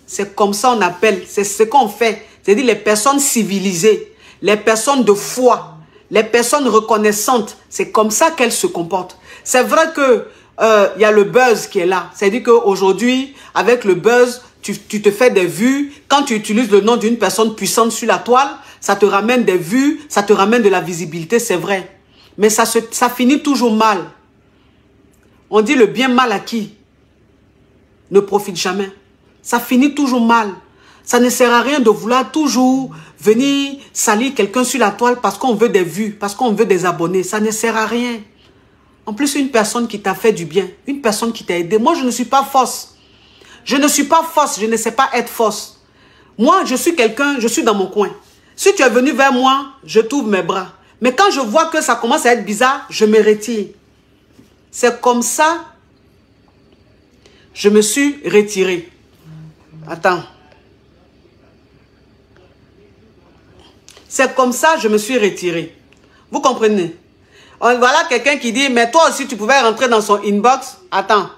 A: C'est comme ça on appelle, c'est ce qu'on fait. C'est-à-dire les personnes civilisées, les personnes de foi, les personnes reconnaissantes. C'est comme ça qu'elles se comportent. C'est vrai que y a le buzz qui est là. C'est-à-dire qu'aujourd'hui, avec le buzz, tu te fais des vues. Quand tu utilises le nom d'une personne puissante sur la toile, ça te ramène des vues, ça te ramène de la visibilité, c'est vrai. Mais ça finit toujours mal. On dit le bien mal acquis ne profite jamais. Ça finit toujours mal. Ça ne sert à rien de vouloir toujours venir salir quelqu'un sur la toile parce qu'on veut des vues, parce qu'on veut des abonnés. Ça ne sert à rien. En plus, une personne qui t'a fait du bien, une personne qui t'a aidé. Moi, je ne suis pas fausse. Je ne suis pas fausse, je ne sais pas être fausse. Moi, je suis quelqu'un, je suis dans mon coin. Si tu es venu vers moi, je t'ouvre mes bras. Mais quand je vois que ça commence à être bizarre, je me retire. C'est comme ça, je me suis retiré. Attends. C'est comme ça, je me suis retiré. Vous comprenez? Voilà quelqu'un qui dit, mais toi aussi, tu pouvais rentrer dans son inbox. Attends.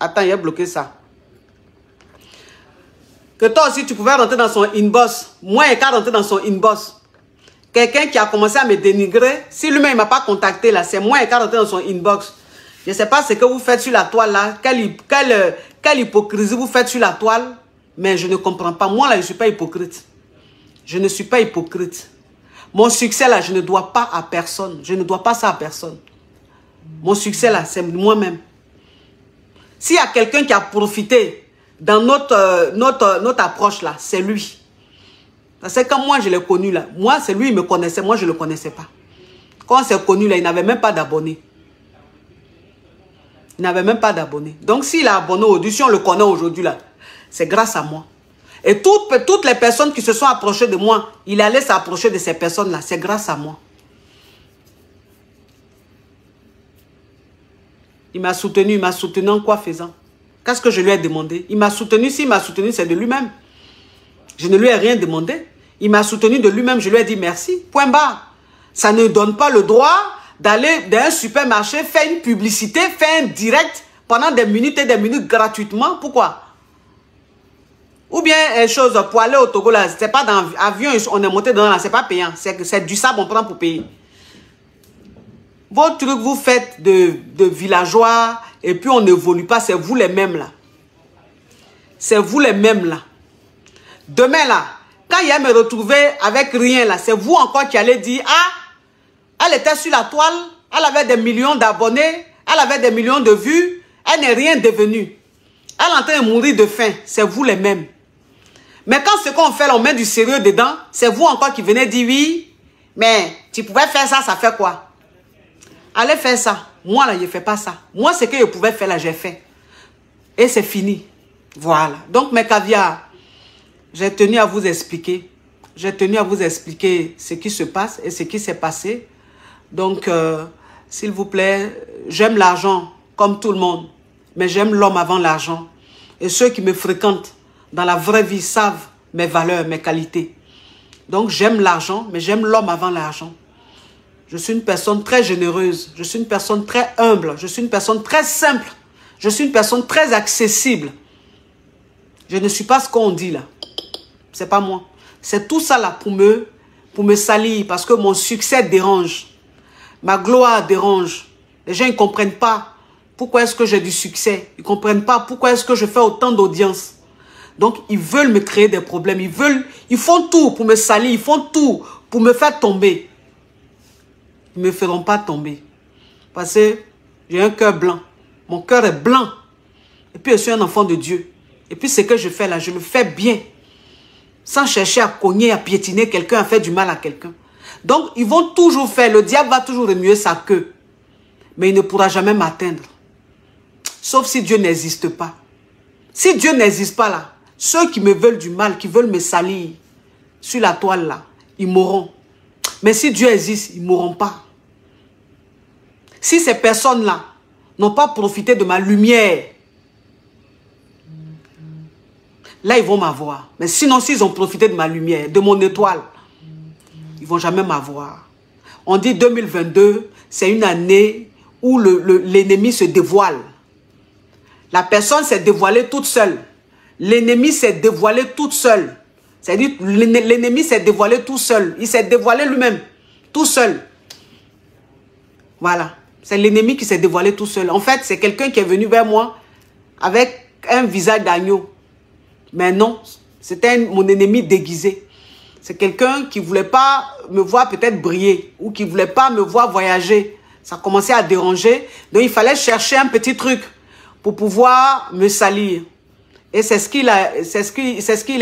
A: Attends, il a bloqué ça. Que toi aussi, tu pouvais rentrer dans son inbox. Moi, il n'y a qu'à rentrer dans son inbox. Quelqu'un qui a commencé à me dénigrer, si lui-même ne m'a pas contacté, là, c'est moi qui ai rentré dans son inbox. Je ne sais pas ce que vous faites sur la toile, là. Quelle hypocrisie vous faites sur la toile. Mais je ne comprends pas. Moi, là, je ne suis pas hypocrite. Je ne suis pas hypocrite. Mon succès, là, je ne dois pas à personne. Je ne dois pas ça à personne. Mon succès, là, c'est moi-même. S'il y a quelqu'un qui a profité dans notre approche, là, c'est lui. Parce que quand moi, je l'ai connu, là, moi, c'est lui, il me connaissait, moi, je ne le connaissais pas. Quand on s'est connu, là, il n'avait même pas d'abonnés. Il n'avait même pas d'abonnés. Donc, s'il a abonné aujourd'hui, si on le connaît aujourd'hui, là, c'est grâce à moi. Et toutes les personnes qui se sont approchées de moi, il allait s'approcher de ces personnes-là. C'est grâce à moi. Il m'a soutenu en quoi faisant? Qu'est-ce que je lui ai demandé? Il m'a soutenu, s'il m'a soutenu, c'est de lui-même. Je ne lui ai rien demandé. Il m'a soutenu de lui-même, je lui ai dit merci. Point barre. Ça ne donne pas le droit d'aller dans un supermarché, faire une publicité, faire un direct pendant des minutes et des minutes gratuitement. Pourquoi? Ou bien, chose, pour aller au Togo, là, c'est pas dans l'avion, on est monté dedans, là, c'est pas payant. C'est du sable, on prend pour payer. Vos trucs, vous faites de villageois, et puis on n'évolue pas, c'est vous les mêmes, là. C'est vous les mêmes, là. Demain, là, quand il y a me retrouver avec rien, là, c'est vous encore qui allez dire, ah, elle était sur la toile, elle avait des millions d'abonnés, elle avait des millions de vues, elle n'est rien devenue. Elle est en train de mourir de faim, c'est vous les mêmes. Mais quand ce qu'on fait, là, on met du sérieux dedans, c'est vous encore qui venez dire oui, mais tu pouvais faire ça, ça fait quoi? Allez faire ça. Moi, là, je ne fais pas ça. Moi, ce que je pouvais faire, là, j'ai fait. Et c'est fini. Voilà. Donc, mes caviars, j'ai tenu à vous expliquer. J'ai tenu à vous expliquer ce qui se passe et ce qui s'est passé. Donc, s'il vous plaît, j'aime l'argent comme tout le monde. Mais j'aime l'homme avant l'argent. Et ceux qui me fréquentent dans la vraie vie savent mes valeurs, mes qualités. Donc, j'aime l'argent, mais j'aime l'homme avant l'argent. Je suis une personne très généreuse. Je suis une personne très humble. Je suis une personne très simple. Je suis une personne très accessible. Je ne suis pas ce qu'on dit là. C'est pas moi. C'est tout ça là pour me salir parce que mon succès dérange. Ma gloire dérange. Les gens ne comprennent pas pourquoi est-ce que j'ai du succès. Ils ne comprennent pas pourquoi est-ce que je fais autant d'audience. Donc, ils veulent me créer des problèmes. Ils font tout pour me salir. Ils font tout pour me faire tomber. Ils ne me feront pas tomber. Parce que j'ai un cœur blanc. Mon cœur est blanc. Et puis, je suis un enfant de Dieu. Et puis, ce que je fais là, je le fais bien. Sans chercher à cogner, à piétiner quelqu'un, à faire du mal à quelqu'un. Donc, ils vont toujours faire. Le diable va toujours remuer sa queue. Mais il ne pourra jamais m'atteindre. Sauf si Dieu n'existe pas. Si Dieu n'existe pas là, ceux qui me veulent du mal, qui veulent me salir sur la toile là, ils mourront. Mais si Dieu existe, ils ne mourront pas. Si ces personnes-là n'ont pas profité de ma lumière, là, ils vont m'avoir. Mais sinon, s'ils ont profité de ma lumière, de mon étoile, ils ne vont jamais m'avoir. On dit 2022, c'est une année où l'ennemi se dévoile. La personne s'est dévoilée toute seule. L'ennemi s'est dévoilé toute seule. C'est-à-dire, l'ennemi s'est dévoilé tout seul. Il s'est dévoilé lui-même, tout seul. Voilà. C'est l'ennemi qui s'est dévoilé tout seul. En fait, c'est quelqu'un qui est venu vers moi avec un visage d'agneau. Mais non, c'était mon ennemi déguisé. C'est quelqu'un qui ne voulait pas me voir peut-être briller ou qui ne voulait pas me voir voyager. Ça commençait à déranger. Donc, il fallait chercher un petit truc pour pouvoir me salir. Et c'est ce qu'il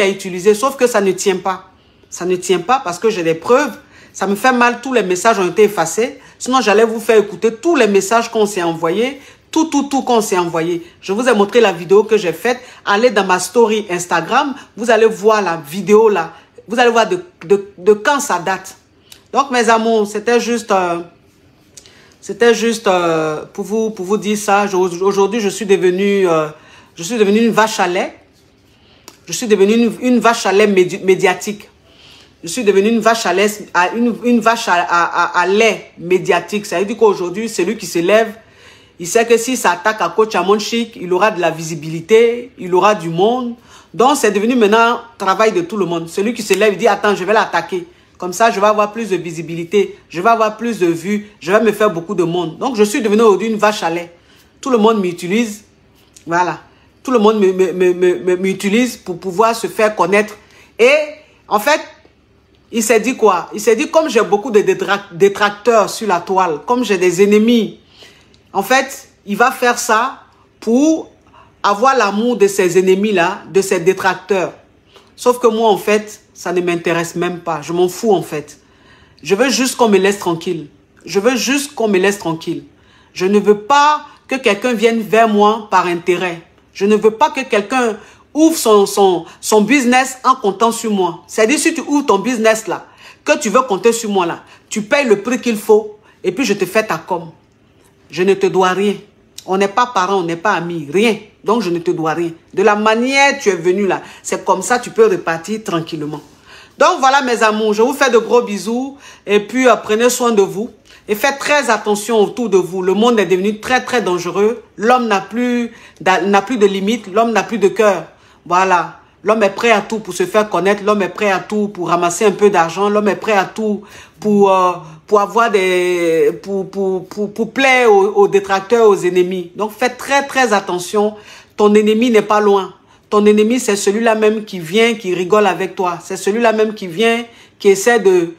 A: a utilisé, sauf que ça ne tient pas. Ça ne tient pas parce que j'ai des preuves. Ça me fait mal, tous les messages ont été effacés. Sinon, j'allais vous faire écouter tous les messages qu'on s'est envoyés, Tout qu'on s'est envoyé. Je vous ai montré la vidéo que j'ai faite. Allez dans ma story Instagram. Vous allez voir la vidéo là. Vous allez voir de quand ça date. Donc, mes amours, c'était juste pour vous dire ça. Aujourd'hui, je suis devenue une vache à lait. Je suis devenue une vache à lait médiatique. Je suis devenue une vache à lait, à lait médiatique. Ça veut dire qu'aujourd'hui, celui qui se lève, il sait que s'il s'attaque à Coach Amon Chic, il aura de la visibilité, il aura du monde. Donc, c'est devenu maintenant travail de tout le monde. Celui qui se lève, il dit, attends, je vais l'attaquer. Comme ça, je vais avoir plus de visibilité, je vais avoir plus de vues, je vais me faire beaucoup de monde. Donc, je suis devenue aujourd'hui une vache à lait. Tout le monde m'utilise. Voilà. Tout le monde m'utilise pour pouvoir se faire connaître. Et, en fait, il s'est dit quoi? Il s'est dit, comme j'ai beaucoup de détracteurs sur la toile, comme j'ai des ennemis, en fait, il va faire ça pour avoir l'amour de ses ennemis-là, de ses détracteurs. Sauf que moi, en fait, ça ne m'intéresse même pas. Je m'en fous, en fait. Je veux juste qu'on me laisse tranquille. Je veux juste qu'on me laisse tranquille. Je ne veux pas que quelqu'un vienne vers moi par intérêt. Je ne veux pas que quelqu'un ouvre son business en comptant sur moi. C'est-à-dire, si tu ouvres ton business là, que tu veux compter sur moi là, tu payes le prix qu'il faut et puis je te fais ta com. Je ne te dois rien. On n'est pas parents, on n'est pas amis, rien. Donc, je ne te dois rien. De la manière tu es venu là, c'est comme ça tu peux repartir tranquillement. Donc, voilà mes amours, je vous fais de gros bisous et puis prenez soin de vous. Et faites très attention autour de vous. Le monde est devenu très, très dangereux. L'homme n'a plus de limites. L'homme n'a plus de cœur. Voilà. L'homme est prêt à tout pour se faire connaître. L'homme est prêt à tout pour ramasser un peu d'argent. L'homme est prêt à tout pour avoir pour plaire aux détracteurs, aux ennemis. Donc, faites très, très attention. Ton ennemi n'est pas loin. Ton ennemi, c'est celui-là même qui vient, qui rigole avec toi. C'est celui-là même qui vient, qui essaie de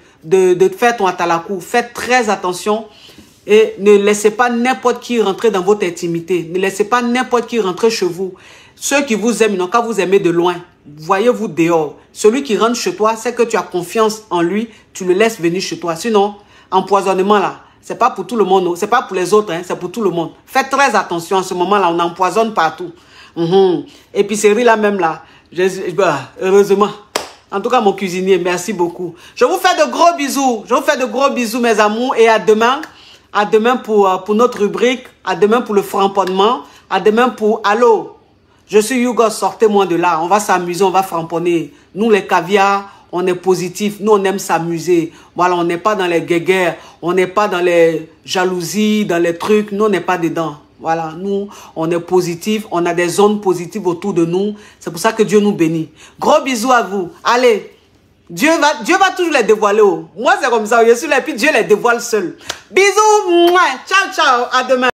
A: faire ton atalakou. Faites très attention et ne laissez pas n'importe qui rentrer dans votre intimité. Ne laissez pas n'importe qui rentrer chez vous. Ceux qui vous aiment, ils n'ont qu'à vous aimer de loin. Voyez-vous dehors. Celui qui rentre chez toi, c'est que tu as confiance en lui, tu le laisses venir chez toi. Sinon, empoisonnement là, c'est pas pour tout le monde, c'est pas pour les autres, hein, c'est pour tout le monde. Faites très attention en ce moment-là, on empoisonne partout. Épicerie là même là, heureusement. En tout cas, mon cuisinier, merci beaucoup. Je vous fais de gros bisous. Je vous fais de gros bisous, mes amours. Et à demain. À demain pour notre rubrique. À demain pour le framponnement. À demain pour Allô. Je suis Yougos, sortez-moi de là. On va s'amuser, on va framponner. Nous, les caviars, on est positifs. Nous, on aime s'amuser. Voilà, on n'est pas dans les guéguerres. On n'est pas dans les jalousies, dans les trucs. Nous, on n'est pas dedans. Voilà, nous, on est positifs, on a des zones positives autour de nous. C'est pour ça que Dieu nous bénit. Gros bisous à vous. Allez, Dieu va toujours les dévoiler. Moi, c'est comme ça. Je suis là, puis Dieu les dévoile seul. Bisous. Ciao, ciao. À demain.